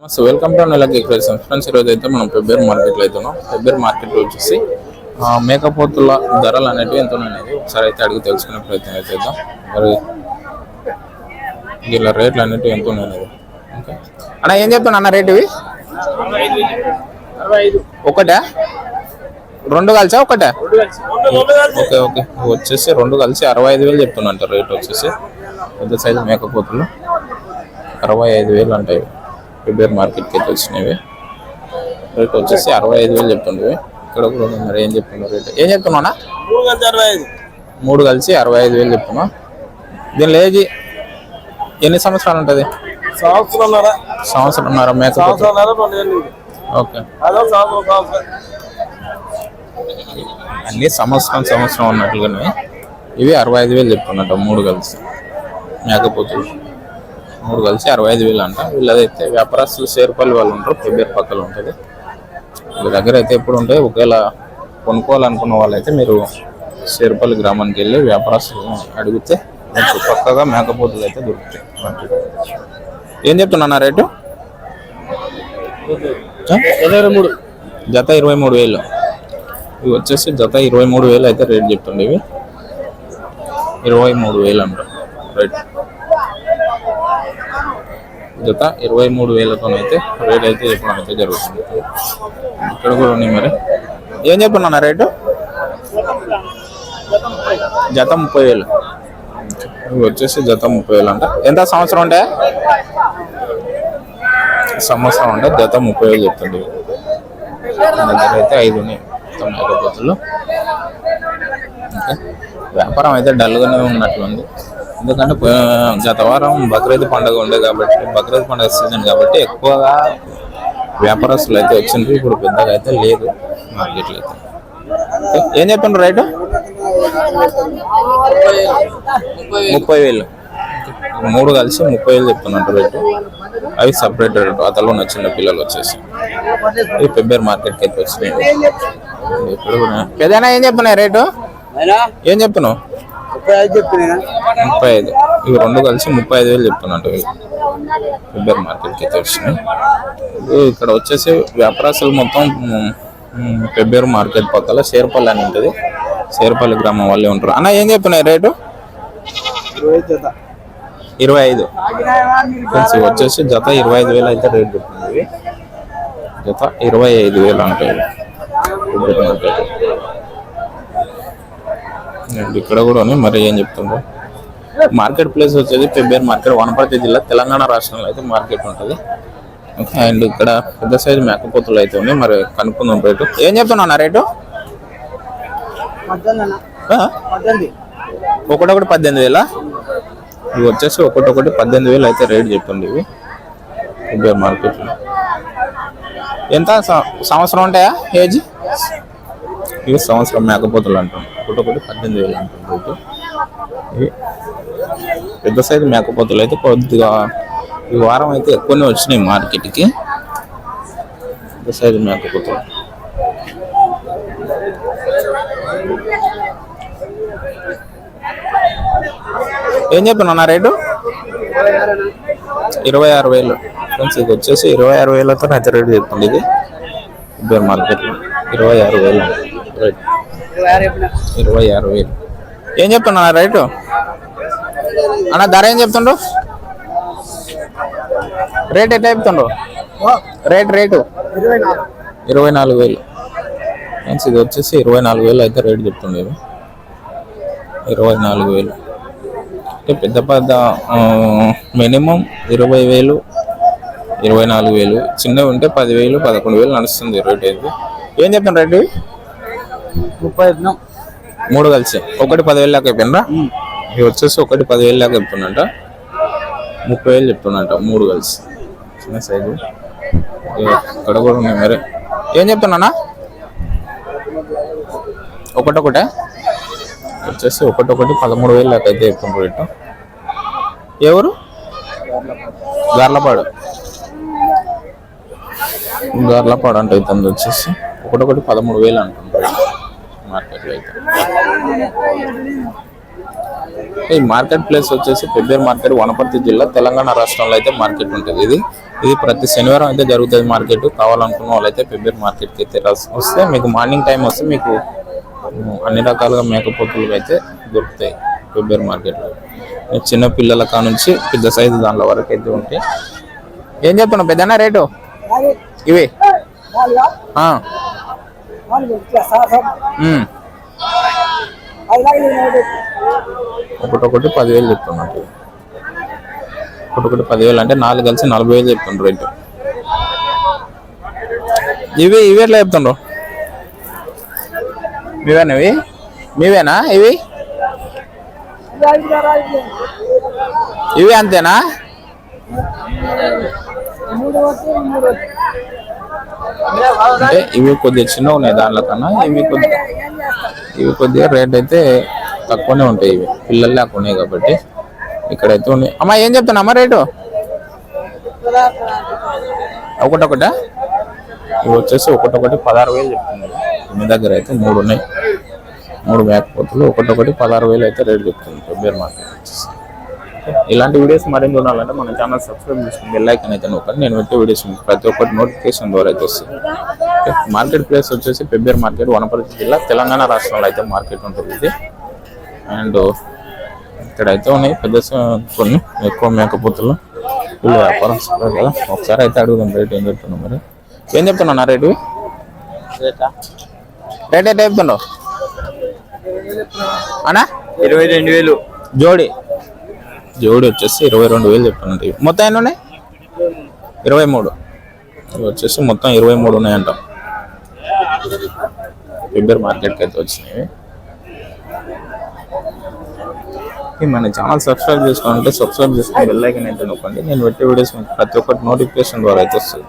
So welcome to నెలకి friends. ఈరోజు అయితే మనం ఫిబ్రవరి మార్కెట్లో అవుతున్నాం. ఫిబ్రవరి మార్కెట్లో వచ్చేసి మేకపోతుల ధరలు అనేవి ఎంత ఉన్నాయి ఒకసారి అయితే అడిగి తెలుసుకునే ప్రయత్నం అయితే చేద్దాం. మరి వీళ్ళ రేట్లు అనేవి ఎంత ఉన్నాయి ఓకే అన్న, ఏం చెప్తున్నా అన్న రేటు ఇవి? ఒకటే రెండు కలిసా ఒకటే? ఓకే ఓకే వచ్చేసి రెండు కలిసి 65,000 చెప్తున్నా రేట్ వచ్చేసి. పెద్ద సైజు మేకపోతులు 65,000 అంటాయి. ఫిబ్రవరి మార్కెట్కి అయితే వచ్చినవి. రేట్ వచ్చేసి 65,000 చెప్తుండేవి. ఇక్కడ కూడా మరి ఏం చెప్తున్నారు రేట్? ఏం చెప్తున్నా? మూడు కలిసి 65,000 చెప్తున్నా. దీనిలో ఏజ్ ఎన్ని సంవత్సరాలు ఉంటుంది? సంవత్సరంన్నర మేకపోతు. ఓకే అన్ని సంవత్సరం ఉన్నట్లుగానే ఇవి 65,000 చెప్తున్నట్టు. మూడు కలిసి మేకపోతులు మూడు కలిసి 65,000 అంట. వీళ్ళదైతే వ్యాపారస్తులు సేరుపల్లి వాళ్ళు ఉంటారు. ఫిబ్రవరి పక్కన ఉంటుంది. వీళ్ళ దగ్గర అయితే ఎప్పుడు ఉంటాయి. ఒకవేళ కొనుక్కోవాలనుకున్న వాళ్ళైతే మీరు సేరుపల్లి గ్రామానికి వెళ్ళి వ్యాపారస్తులు అడిగితే మీకు పక్కగా మేకపోతులు అయితే దొరుకుతాయి. ఏం చెప్తున్నా రేటు? జత 23,000. ఇవి వచ్చేసి జత 23,000 అయితే రేట్ చెప్తుండే. ఇవి 23,000 అంట రేట్. జత 23,000తో అయితే రేట్ అయితే చెప్పడం అయితే జరుగుతుంది. ఇక్కడ కూడా ఉన్నాయి. మరి ఏం చెప్తున్నా రేటు? జత 30,000. ఇవి వచ్చేసి జత 30,000 అంట. ఎంత సంవత్సరం అంటే? సంవత్సరం అంటే జత 30,000 చెప్తుంది. దగ్గర అయితే 5 ఉన్నాయి మేకపోతులు. వ్యాపారం అయితే డల్గానే ఉన్నట్లుంది. ఎందుకంటే గత వారం బక్రీద్ పండుగ ఉండే కాబట్టి, బక్రీద్ పండుగ సీజన్ కాబట్టి ఎక్కువగా వ్యాపారస్తులు అయితే వచ్చిండ్రు. ఇప్పుడు పెద్దగా అయితే లేదు మార్కెట్లో అయితే. ఏం చెప్తున్నారు రేటు? 30,000. మూడు కలిసి 30,000 చెప్తున్నట్టు రేటు. అవి సపరేట్ రేటు. అతలో ఉన్న చిన్న పిల్లలు వచ్చేసి ఈ ఫిబ్రవరి మార్కెట్కి అయితే వచ్చినాయి. ఇప్పుడు పెద్దనా ఏం చెప్తున్నాయి రేటు? ఏం చెప్తున్నావు? 35. ఇవి రెండు కలిసి 35,000 చెప్తున్నట్టు ఫిబ్రవరి మార్కెట్కి అయితే వచ్చినాయి. ఇక్కడ వచ్చేసి వ్యాపారస్తులు మొత్తం ఫిబ్రవరి మార్కెట్ పక్కల సేరుపల్లి అని ఉంటుంది. సేరుపల్లి గ్రామం వాళ్ళే ఉంటారు. అన్న ఏం చెప్తున్నాయి రేటు? 25. వచ్చేసి జత 25,000 అయితే రేట్ చెప్తుంది. జత 25,000 అంటాయి ఫిబ్రవరి మార్కెట్. ఇక్కడ కూడా మరి ఏం చెప్తుండ్రు? మార్కెట్ ప్లేస్ వచ్చేది ఫిబ్రవరి మార్కెట్, వనపర్తి జిల్లా, తెలంగాణ రాష్ట్రంలో అయితే మార్కెట్ ఉంటుంది. ఓకే అండ్ ఇక్కడ పెద్ద సైజు మేకపోతులు అయితే ఉన్నాయి. మరి కనుక్కుందాం రేటు. ఏం చెప్తున్నా రేటు? ఒకటొకటి 18,000. ఇవి వచ్చేసి ఒకటొకటి 18,000 అయితే రేట్ చెప్తుంది. ఇవి ఫిబ్రవరి మార్కెట్లో. ఎంత సంవత్సరం ఉంటాయా ఏజ్? ఇవి సంవత్సరం మేకపోతులు అంటాం. ఒకటొకటి 18,000 అంటాం రేటు. ఇవి పెద్ద సైజు మేకపోతులు అయితే కొద్దిగా ఈ వారం అయితే ఎక్కువనే వచ్చినాయి మార్కెట్కి. పెద్ద సైజు మేకపోతులు. ఏం చెప్తున్నా రేటు? 26,000. ఫ్రెండ్స్ ఇది వచ్చేసి 26,000తో అయితే రేటు చెప్తుంది. ఇది ఫిబ్రవరి మార్కెట్లో 26,000 రేట్. 26,000. ఏం చెప్తున్నా రేటు? అన్న ధర ఏం చెప్తుండ్రు? రేట్ ఎట్లా చెప్తుండ్రు? రేటు 24,000. ఫ్రెండ్స్ ఇది వచ్చేసి 24,000 అయితే రేటు చెప్తుండేది. 24,000. పెద్ద పెద్ద మినిమం 20,000, 24,000. చిన్నవి ఉంటే 10,000, 11,000 నడుస్తుంది రేట్ అయితే. ఏం చెప్తాను రేటు? 30. మూడు కలిసి ఒకటి 10,000 దాకా అయిపోయిందా? ఇవి వచ్చేసి ఒకటి 10,000 దాకా చెప్తున్నట. 30,000 చెప్తున్నట మూడు కలిసి. చిన్న సైజు. ఇక్కడ కూడా ఉన్నాయి. మరి ఏం చెప్తున్నా? ఒకటొకటే వచ్చేసి ఒకటొకటి 13,000 దాకా అయితే చెప్తున్నారు రేటు. ఎవరు? గార్లపాడు అంటే అవుతుంది. వచ్చేసి ఒకటొకటి 13,000 అంటున్నారు మార్కెట్లో అయితే. ఈ మార్కెట్ ప్లేస్ వచ్చేసి పెబ్బేరు మార్కెట్, వనపర్తి జిల్లా, తెలంగాణ రాష్ట్రంలో అయితే మార్కెట్ ఉంటుంది. ఇది ప్రతి శనివారం అయితే జరుగుతుంది మార్కెట్. కావాలనుకున్న వాళ్ళైతే పెబ్బేరు మార్కెట్కి అయితే వస్తే మీకు మార్నింగ్ టైం వస్తే మీకు అన్ని రకాలుగా మేకపోతులు అయితే దొరుకుతాయి పెబ్బేరు మార్కెట్లో. చిన్న పిల్లల కా నుంచి పెద్ద సైజు దానిలో వరకు అయితే ఉంటాయి. ఏం చెప్తున్నావు పెద్దనా రేటు ఇవి? ఒకటొకటి 10,000 చెప్తున్నట్టు. ఒకటొకటి 10,000 అంటే 4 కలిసి 40,000 చెప్తుండ్రు రేటు. ఇవి ఎట్లా చెప్తుండ్రు? మీవేనా ఇవి? ఇవి అంతేనా? అంటే ఇవి కొద్దిగా చిన్నగా ఉన్నాయి దానిలో కన్నా. ఇవి కొద్దిగా రేట్ అయితే తక్కువనే ఉంటాయి. ఇవి పిల్లలు లేక ఉన్నాయి కాబట్టి ఇక్కడైతే ఉన్నాయి. అమ్మా ఏం చెప్తున్నా అమ్మ రేటు? ఒకటొకట ఇవి వచ్చేసి ఒకటొకటి 16,000 చెప్తున్నారు. మీ దగ్గర అయితే 3 ఉన్నాయి. 3 మేకపోతులు ఒకటొకటి 16,000 అయితే రేట్ చెప్తుంది పెబ్బేరు మార్కెట్ వచ్చేసి. ఇలాంటి వీడియోస్ మరిన్ని ఉండాలంటే మన ఛానల్ సబ్స్క్రైబ్ చేసుకుని బెల్ ఐకాన్ అయితే నొక్కండి. నేను పెట్టే వీడియోస్ ప్రతి ఒక్కటి నోటిఫికేషన్ ద్వారా అయితే వస్తుంది. మార్కెట్ ప్లేస్ వచ్చేసి పెబ్బేరు మార్కెట్, వనపర్తి జిల్లా, తెలంగాణ రాష్ట్రంలో అయితే మార్కెట్ ఉంటుంది ఇది. అండ్ ఇక్కడైతే ఉన్నాయి పెద్ద కొన్ని ఎక్కువ మేకపోతులు వ్యాపారం కదా. ఒకసారి అయితే అడుగుదాం రేట్ ఏం చెప్తున్నావు. మరి ఏం చెప్తున్నావు నా రేటు? రేట్ అయితే చెప్తున్నావు అన్నా? 22,000 జోడి వచ్చేసి 22,000 చెప్తున్నట్టు. మొత్తం ఎన్ని ఉన్నాయి? 23. ఇవి వచ్చేసి మొత్తం 23 ఉన్నాయంట. పెబ్బేరు మార్కెట్కి అయితే వచ్చినాయి. మన ఛానల్ సబ్స్క్రైబ్ చేసుకోవాలంటే సబ్స్క్రైబ్ చేసుకుని బెల్ ఐకాన్ అయితే నొక్కండి. నేను పెట్టే వీడియోస్ ప్రతి ఒక్కటి నోటిఫికేషన్ ద్వారా అయితే వస్తుంది.